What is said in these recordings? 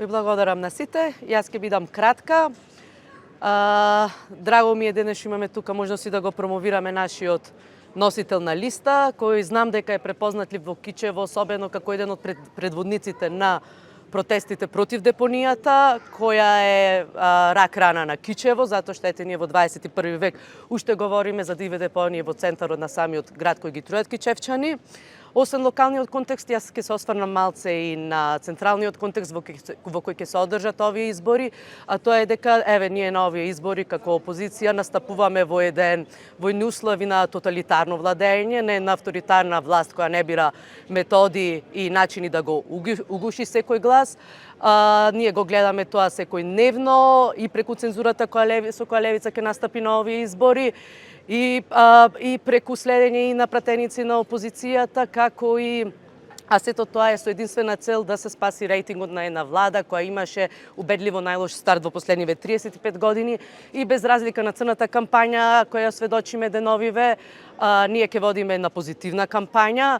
Ви благодарам на сите. Јас ќе бидам кратка. Драго ми е денес имаме тука можности да го промовираме нашиот носител на листа, кој знам дека е препознатлив во Кичево, особено како еден од предводниците на протестите против депонијата, која е рак рана на Кичево, затоа што ете ние во 21 век уште говориме за диве депонии во центарот на самиот град кој ги труат кичевчани. Освен локалниот контекст, јас ќе се осврнам малце и на централниот контекст во кој ќе се одржат овие избори, а тоа е дека ние на овие избори како опозиција настапуваме во војни услови на тоталитарно владење, не на авторитарна власт која не бира методи и начини да го угуши секој глас. Ние го гледаме тоа секојдневно и преку цензурата со која левица ќе настапи на овие избори, и преку следење и на пратеници на опозицијата, како и сето тоа е со единствена цел да се спаси рейтингот на една влада која имаше убедливо најлош старт во последниве 35 години и без разлика на црната кампања која сведочиме деновиве, ние ќе водиме една позитивна кампања,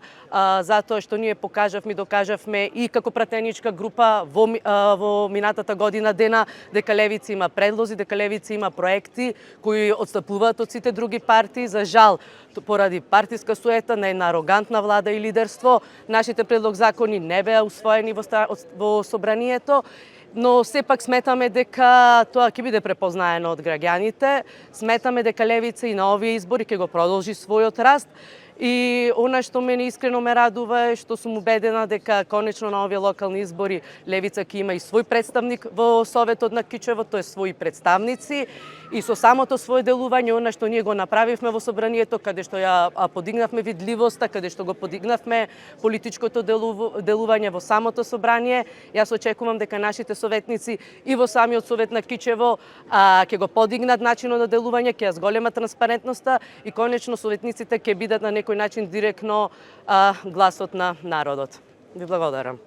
затоа што ние покажавме и докажавме и како пратеничка група во минатата година дена дека левица има предлози, дека левица има проекти кои отстапуваат од сите други партии. За жал, поради партиска суета на една арогантна влада и лидерство, нашите предлог закони не беа усвоени во собранието, но сепак сметаме дека тоа ќе биде препознаено од граѓаните. Сметаме дека левица и на овие избори ќе го продолжи својот раст. И она што мене искрено ме радува е што сум убедена дека конечно на овие локални избори левица ќе има и свој представник во Советот на Кичево, тоа своји представници, и со самото своје делување, она што ние го направивме во собранието, каде што ја подигнавме видливоста, каде што го подигнавме политичкото делување во самото собрание, јас очекувам дека нашите советници и во самиот Совет на Кичево ќе го подигнат начинот на делување, ќе ја зголемат транспарентноста и конечно советниците ќе бидат на некој начин директно гласот на народот. Ви благодарам.